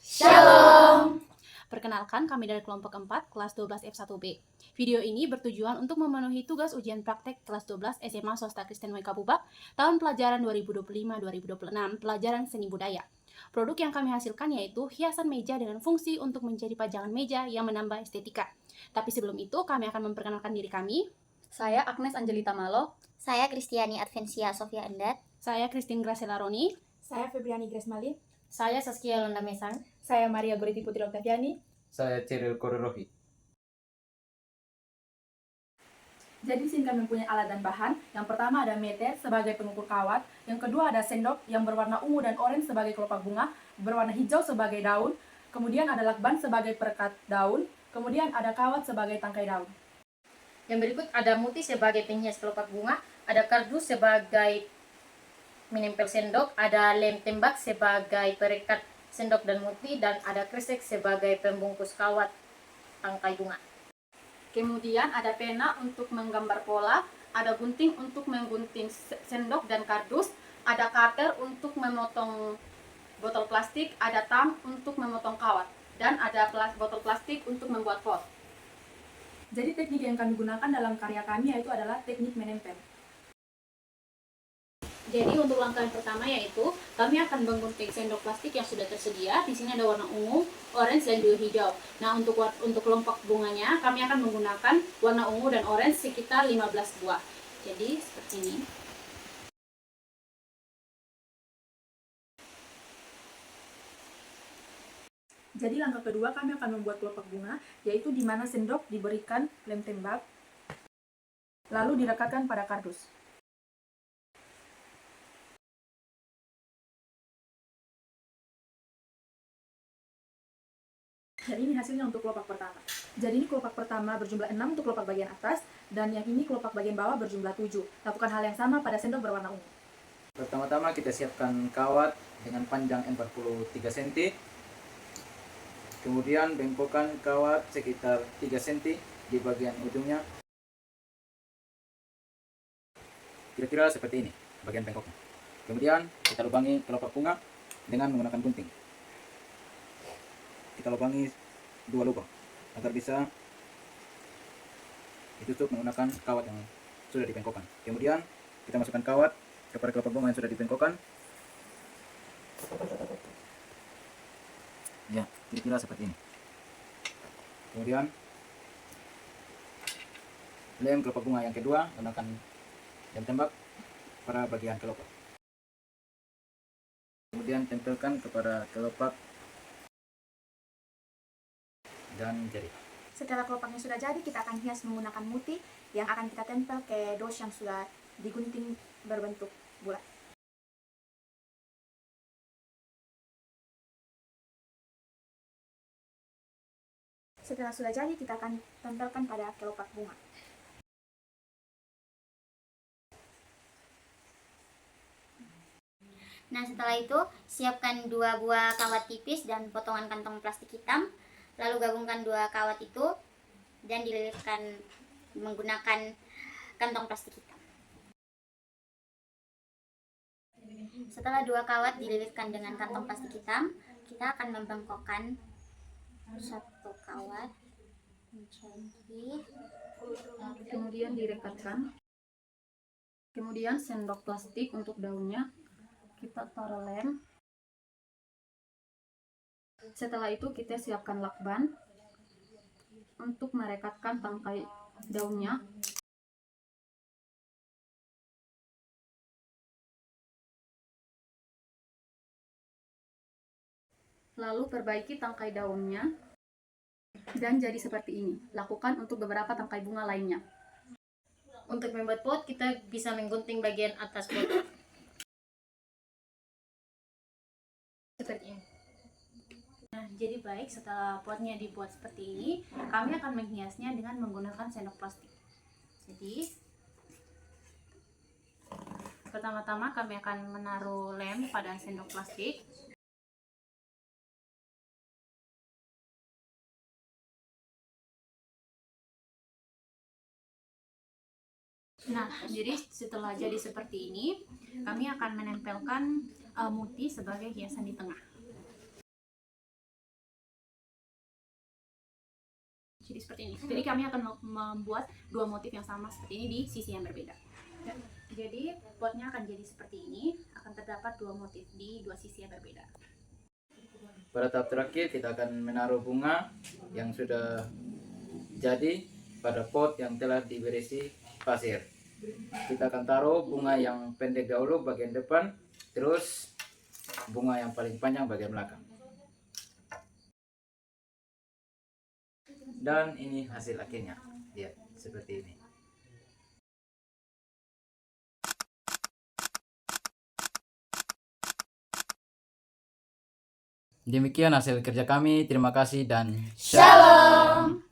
Shalom. Perkenalkan, kami dari kelompok 4, kelas 12 F1B. Video ini bertujuan untuk memenuhi tugas ujian praktek kelas 12 SMA Swasta Kristen WK Bubak tahun pelajaran 2025-2026, pelajaran seni budaya. Produk yang kami hasilkan yaitu hiasan meja dengan fungsi untuk menjadi pajangan meja yang menambah estetika. Tapi sebelum itu, kami akan memperkenalkan diri kami. Saya Agnes Angelita Malo. Saya Kristiani Advensia Sofia Endat. Saya Christine Gracela Roni. Saya Febriani Grace Malin. Saya Saskia Londa Mesang. Saya Maria Goriti Putri Oktaviani. Saya Cyril Kororohi. Jadi di sini kami mempunyai alat dan bahan. Yang pertama ada meter sebagai pengukur kawat. Yang kedua ada sendok yang berwarna ungu dan oranye sebagai kelopak bunga, berwarna hijau sebagai daun. Kemudian ada lakban sebagai perekat daun. Kemudian ada kawat sebagai tangkai daun. Yang berikut ada muti sebagai penghias kelopak bunga, ada kardus sebagai menempel sendok, ada lem tembak sebagai perekat sendok dan muti, dan ada kresek sebagai pembungkus kawat tangkai bunga. Kemudian ada pena untuk menggambar pola, ada gunting untuk menggunting sendok dan kardus, ada cutter untuk memotong botol plastik, ada tam untuk memotong kawat, dan ada botol plastik untuk membuat pot. Jadi teknik yang kami gunakan dalam karya kami yaitu adalah teknik menempel. Jadi untuk langkah yang pertama yaitu kami akan menggunting sendok plastik yang sudah tersedia. Di sini ada warna ungu, orange, dan juga hijau. Nah, untuk kelopak bunganya kami akan menggunakan warna ungu dan orange sekitar 15 buah. Jadi seperti ini. Jadi langkah kedua kami akan membuat kelopak bunga, yaitu di mana sendok diberikan lem tembak, lalu direkatkan pada kardus. Jadi ini hasilnya untuk kelopak pertama. Jadi ini kelopak pertama berjumlah 6 untuk kelopak bagian atas, dan yang ini kelopak bagian bawah berjumlah 7. Lakukan hal yang sama pada sendok berwarna ungu. Pertama-tama kita siapkan kawat dengan panjang 43 cm. Kemudian bengkokkan kawat sekitar 3 cm di bagian ujungnya. Kira-kira seperti ini bagian bengkoknya. Kemudian kita lubangi kelopak bunga dengan menggunakan gunting. Kita lubangi 2 lubang agar bisa ditutup menggunakan kawat yang sudah dibengkokkan. Kemudian kita masukkan kawat kepada kelopak bunga yang sudah dibengkokkan. Ya, kira-kira seperti ini. Kemudian lem kelopak bunga yang kedua menggunakan lem tembak pada bagian kelopak. Kemudian tempelkan kepada kelopak dan jari. Setelah kelopaknya sudah jadi, kita akan hias menggunakan muti yang akan kita tempel ke dos yang sudah digunting berbentuk bulat. Setelah sudah jadi, kita akan tempelkan pada kelopak bunga. Nah, setelah itu siapkan 2 buah kawat tipis dan potongan kantong plastik hitam. Lalu gabungkan 2 kawat itu dan dililitkan menggunakan kantong plastik hitam. Setelah 2 kawat dililitkan dengan kantong plastik hitam, kita akan membengkokkan 1 kawat menjadi, Kemudian direkatkan. Kemudian sendok plastik untuk daunnya kita taruh lem. Setelah itu kita siapkan lakban untuk merekatkan tangkai daunnya. Lalu perbaiki tangkai daunnya dan jadi seperti ini. Lakukan untuk beberapa tangkai bunga lainnya. untuk membuat pot kita bisa menggunting bagian atas pot seperti ini. Nah, jadi baik, setelah potnya dibuat seperti ini, kami akan menghiasnya dengan menggunakan sendok plastik. Jadi, pertama-tama kami akan menaruh lem pada sendok plastik. Nah, jadi setelah jadi seperti ini, kami akan menempelkan muti sebagai hiasan di tengah. Jadi seperti ini. Jadi kami akan membuat dua motif yang sama seperti ini di sisi yang berbeda. Jadi potnya akan jadi seperti ini, akan terdapat dua motif di dua sisi yang berbeda. Pada tahap terakhir kita akan menaruh bunga yang sudah jadi pada pot yang telah diberisi pasir. Kita akan taruh bunga yang pendek dahulu bagian depan, terus bunga yang paling panjang bagian belakang. Dan ini hasil akhirnya. Lihat seperti ini. Demikian hasil kerja kami. Terima kasih dan Shalom.